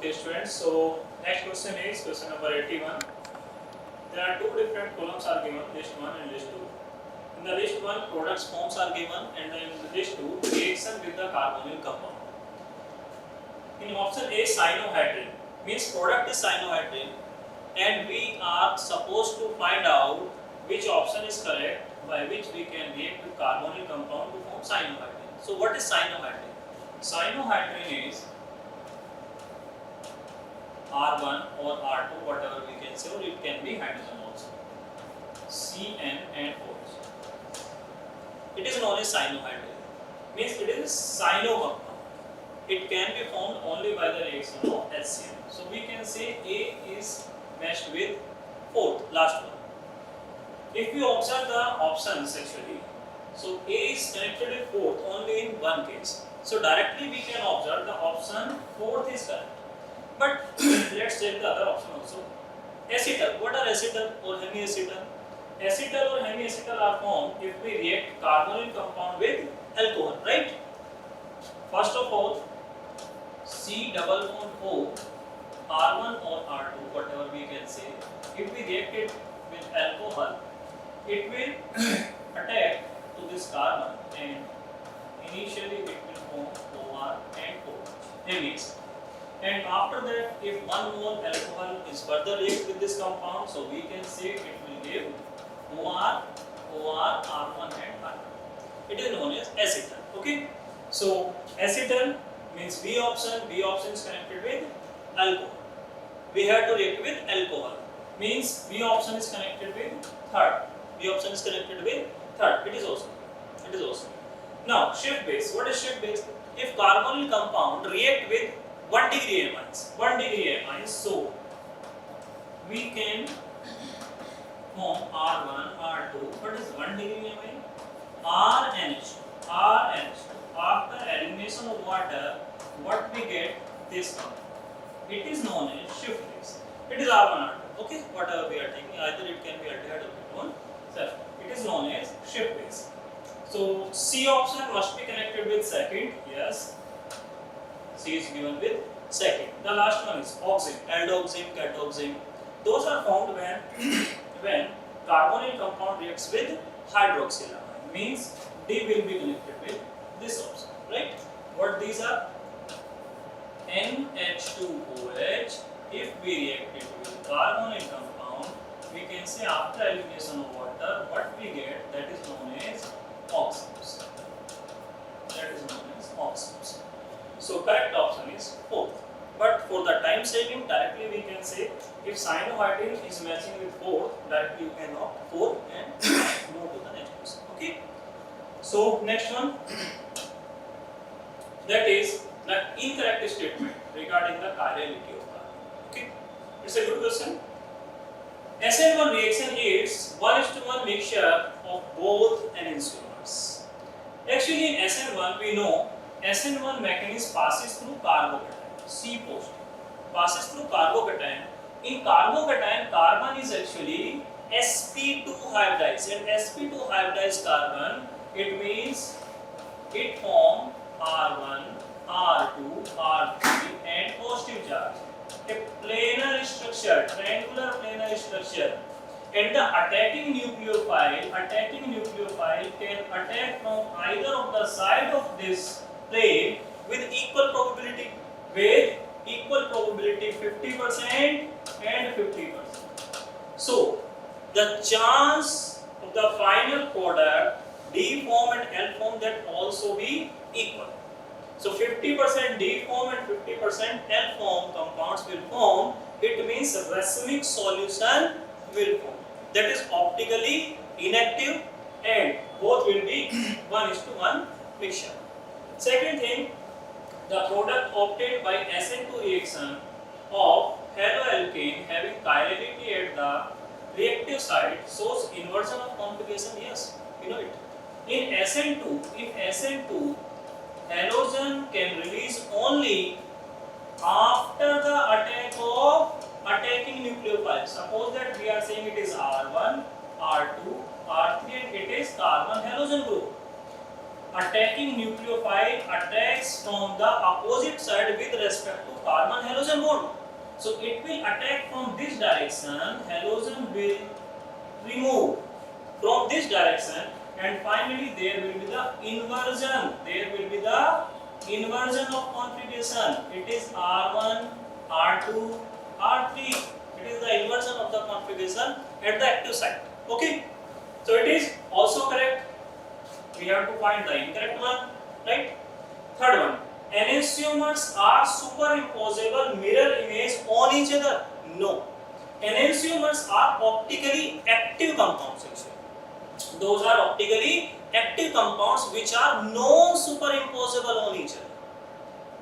Okay, students. So next question is question number 81. There are two different columns are given, list 1 and list 2. In the list 1, products forms are given, and then in the list 2, reaction with the carbonyl compound. In option A, cyanohydrin means product is cyanohydrin, and we are supposed to find out which option is correct by which we can react with carbonyl compound to form cyanohydrin. So what is cyanohydrin? Cyanohydrin is R1 or R2, whatever we can say, or it can be hydrogen also. Cn and OH. It is known as cyanohydrin. Means it is a cyano compound. It can be formed only by the reaction of HCl. So we can say A is matched with fourth, last one. If we observe the options actually, so A is connected with fourth only in one case. So directly we can observe the option fourth is correct. But let's check the other option also. Acetal. What are acetal or hemiacetal? Acetal or hemiacetal are formed if we react carbonyl compound with alcohol, right? First of all, C double bond O, R1 or R2, whatever we can say, if we react it with alcohol, it will attack to this carbon and initially it will form OR and OH, hemiacetal. And after that, if one mole alcohol is further react with this compound, so we can say it will give OR, R1 and R2. It is known as acetal. Okay. So acetal means B option is connected with alcohol. We have to react with alcohol. Means B option is connected with third. B option is connected with third. It is awesome. Now shift base. What is shift base? If carbonyl compound react with 1 degree amines, so we can form R1, R2. What is 1 degree amine? RNH2. After elimination of water, what we get? This compound. It is known as shift base. It is R1, R2. Okay, whatever we are taking, either it can be aldehyde or ketone. So it is known as shift base. So C option must be connected with second. Yes. C is given with second. The last one is oxime, aldoxime, catoxime. Those are formed when carbonyl compound reacts with hydroxylamine. Means D will be connected with this option, right? What these are? NH2OH. If we react it with carbonyl compound, we can say after elimination of water, what we get, that is known as oximes. So correct option is fourth. But for the time saving, directly we can say if cyanohydrin is matching with fourth, directly you can opt for and move to the next question. Okay. So next one, that is the incorrect statement regarding the chirality of carbon. Okay. It's a good question. SN1 reaction is 1:1 mixture of both enantiomers. Actually in SN1 we know SN1 mechanism passes through carbocation. C positive passes through carbocation. In carbocation, carbon is actually sp2 hybridized, and sp2 hybridized carbon, it means it form R1, R2, R3 and positive charge. A planar structure, triangular planar structure, and the attacking nucleophile can attack from either of the side of this plane with equal probability. 50% and 50%. So the chance of the final product D form and L form that also be equal. So 50% D form and 50% L form compounds will form. It means racemic solution will form. That is optically inactive and both will be 1:1 mixture. Second thing, the product obtained by SN2 reaction of haloalkane having chirality at the reactive site shows inversion of conjugation. Yes, you know it. In SN2, halogen can release only after the attack of attacking nucleophile. Suppose that we are saying it is R1, R2, R3 and it is carbon halogen group. attacking nucleophile attacks from the opposite side with respect to carbon halogen bond. So it will attack from this direction, halogen will remove from this direction, and finally there will be the inversion. There will be the inversion of configuration. It is R1, R2, R3. It is the inversion of the configuration at the active site. Okay. So it is also correct. We have to find the incorrect one, right? Third one, enantiomers are superimposable mirror image on each other. No, enantiomers are optically active compounds. Actually, those are optically active compounds which are non-superimposable on each other.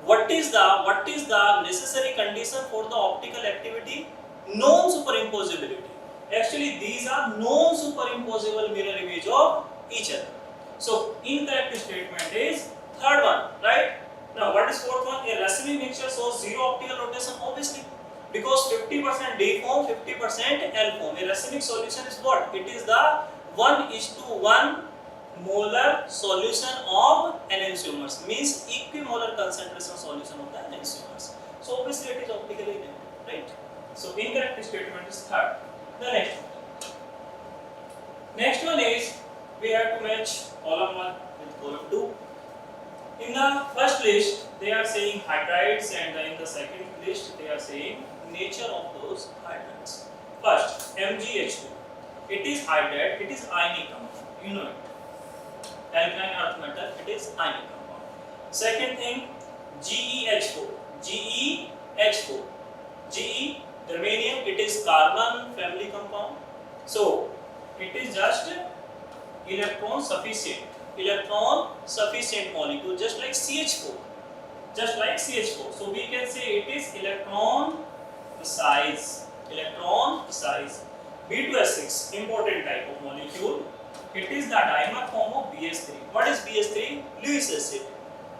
What is the necessary condition for the optical activity? Non-superimposability. Actually, these are non-superimposable mirror image of each other. So incorrect statement is third one, right? Now what is fourth one? A racemic mixture shows zero optical rotation, obviously, because 50% D form, 50% L form. A racemic solution is what? It is the 1:1 molar solution of enantiomers, means equimolar concentration solution of the enantiomers. So obviously it is optically inactive, right? So incorrect statement is third. The next one is we have to match column 1 with column 2. In the first list they are saying hydrides, and in the second list they are saying nature of those hydrides. First, MgH2. It is hydride, it is ionic compound. You know it. Alkaline earth metal, it is ionic compound. Second thing, GeH4. GeH4. Ge, germanium, it is carbon family compound. So it is just electron sufficient molecule, just like CH4. So we can say it is electron precise. B2S6, important type of molecule. It is the dimer form of BH3. What is BH3? Lewis acid.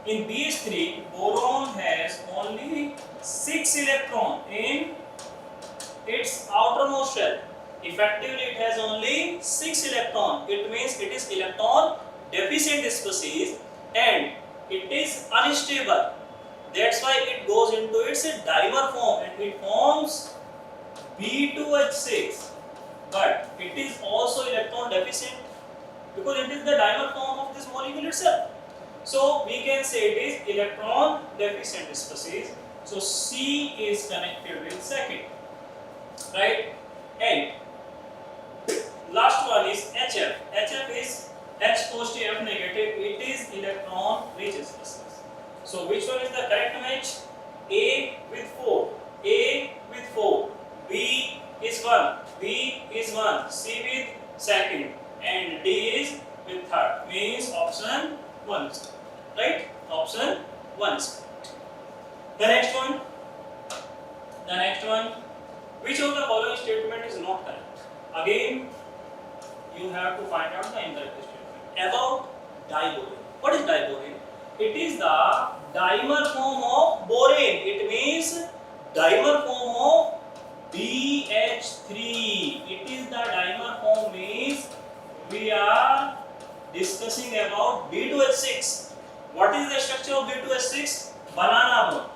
In BH3, boron has only 6 electrons in its outermost shell. Effectively, it has only 6 electrons. It means it is electron deficient species and it is unstable. That's why it goes into its dimer form and it forms B2H6. But it is also electron deficient because it is the dimer form of this molecule itself. So we can say it is electron deficient species. So C is connected with second, right? And last one is HF. HF is H positive, F negative. It is electron rich species. So which one is the correct match? A with 4. A with 4. B is 1. B is 1. C with second. And D is with third. Means option 1 is correct. Right? Option 1 is correct. The next one. Which of the following statement is not correct? Again, you have to find out the incorrect statement. About diborane. What is diborane? It is the dimer form of borane. It means dimer form of BH3. It is the dimer form, means we are discussing about B2H6. What is the structure of B2H6? Banana bone.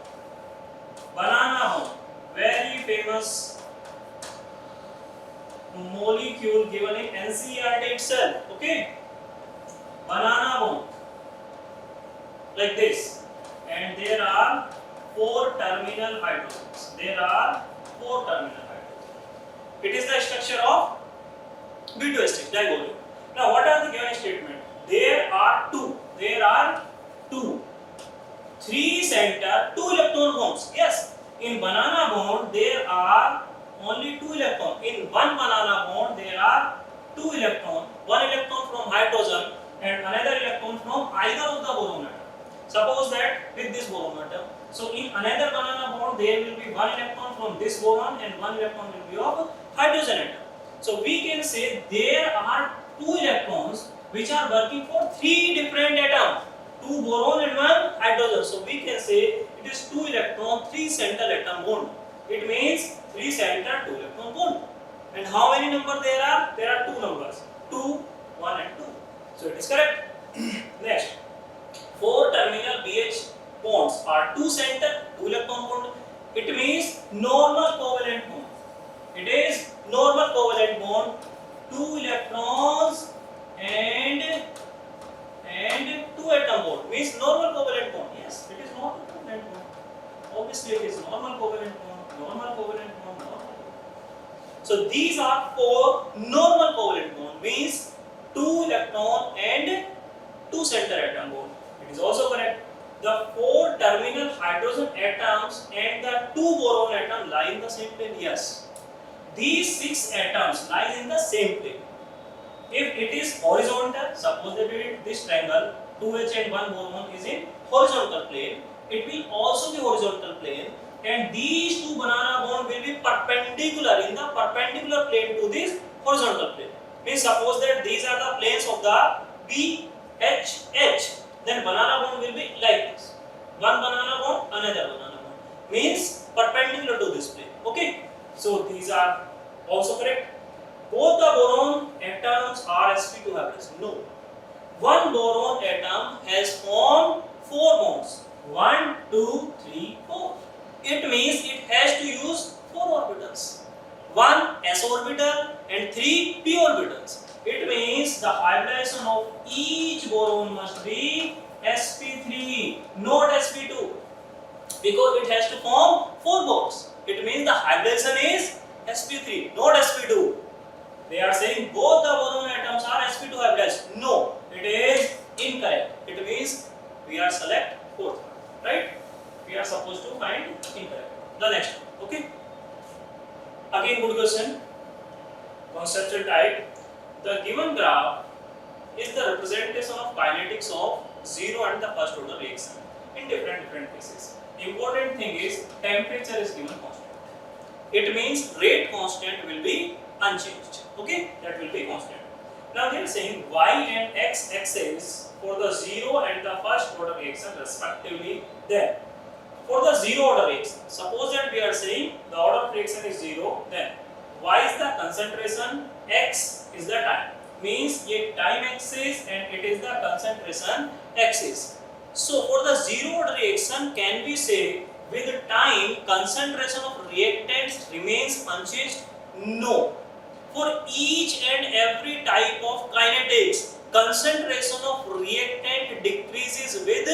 Very famous molecule given in NCERT itself. Okay, banana bone, like this, and there are 4 terminal hydrogens. It is the structure of B2H6 diborane. Now, what are the given statement? There are two. 3 center, 2 electron bonds. Yes, in banana bond there are only 2 electrons. In one banana bond there are 2 electrons. 1 electron from hydrogen and another electron from either of the boron atom. Suppose that with this boron atom. So in another banana bond there will be 1 electron from this boron and 1 electron will be of hydrogen atom. So we can say there are 2 electrons which are working for 3 different atoms. 2 boron and 1 hydrogen. So we can say it is 2 electron, 3 center atom bond. It means 3 center, 2 electron bond. And how many numbers there are? There are 2 numbers. 2, 1 and 2. So it is correct. Next. 4 terminal BH bonds are 2 center 2 electron bond. It means normal covalent bond. It is normal covalent bond, 2 electrons and 2 atom bond means normal covalent bond. Yes, it is normal covalent bond. Obviously, it is normal covalent bond, normal covalent bond, normal. So these are 4 normal covalent bond means 2 electron and 2 center atom bond. It is also correct. The 4 terminal hydrogen atoms and the 2 boron atom lie in the same plane. Yes, these 6 atoms lie in the same plane. If it is horizontal, suppose that this triangle 2H and 1 boron is in horizontal plane, it will also be horizontal plane, and these 2 banana bond will be perpendicular in the perpendicular plane to this horizontal plane. Means suppose that these are the planes of the BHH, then banana bond will be like this. One banana bond, another banana bond. Means perpendicular to this plane. Okay. So these are also correct. Both the boron atoms are sp2 hapless. No. One boron atom has formed 4 bonds. 1, 2, 3, 4. It means it has to use 4 orbitals. 1 s orbital and 3 p orbitals. It means the hybridization of each boron must be sp3, not sp2, because it has to form 4 bonds. It means the hybridization is sp3, not sp2. They are saying both the boron atoms are sp2 hybridized. No, it is incorrect. It means we are select 4th, right? We are supposed to find incorrect. The next one, okay? Again, good question. Conceptual type. The given graph is the representation of kinetics of 0 and the first order reaction in different cases. Important thing is temperature is given constant. It means rate constant will be unchanged. Okay, that will be constant. Now they are saying y and x axis for the 0 and the first order reaction respectively. Then for the 0 order reaction, suppose that we are saying the order of reaction is 0, then y is the concentration, x is the time. Means a time axis and it is the concentration axis. So for the 0 order reaction, can we say with time concentration of reactants remains unchanged? No. For each and every type of kinetics, concentration of reactant decreases with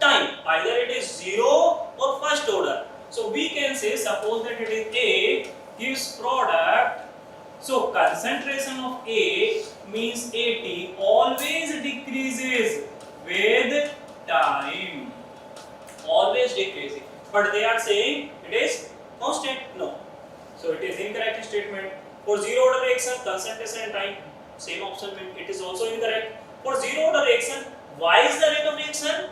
time. Either it is 0 or first order. So we can say, suppose that it is A gives product. So concentration of A means AT always decreases with time. Always decreasing. But they are saying it is constant. No. So it is incorrect statement. For 0 order reaction, concentration and time, same option, it is also incorrect. For 0 order reaction, y is the rate of reaction,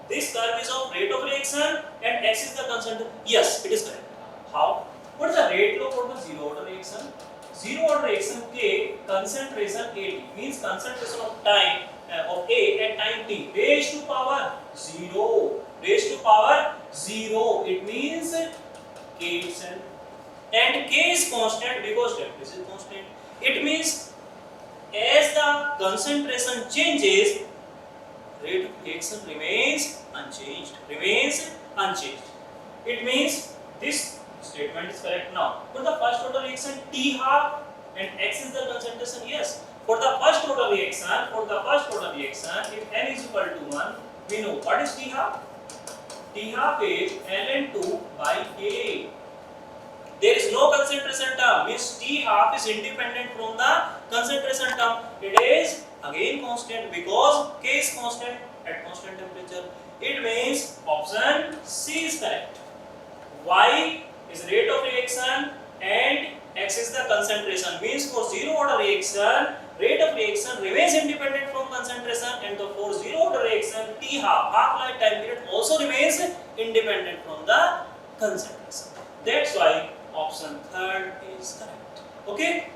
this curve is of rate of reaction, and x is the concentration. Yes, it is correct. How? What is the rate law for the 0 order reaction? 0 order reaction K, concentration AT, means concentration of time of A and time T, raised to power 0. Raised to power 0. It means K itself. And K is constant because temperature is constant. It means as the concentration changes, rate of reaction remains unchanged. It means this statement is correct now. For the first order reaction, T half and X is the concentration. Yes. For the first order reaction, if N is equal to 1, we know what is T half. T half is ln2 by K. There is no concentration term, means T half is independent from the concentration term. It is again constant because K is constant at constant temperature. It means option C is correct. Y is rate of reaction and X is the concentration. Means for 0 order reaction, rate of reaction remains independent from concentration, and for 0 order reaction, T half-life time period also remains independent from the concentration. That's why option 3rd is correct. Okay.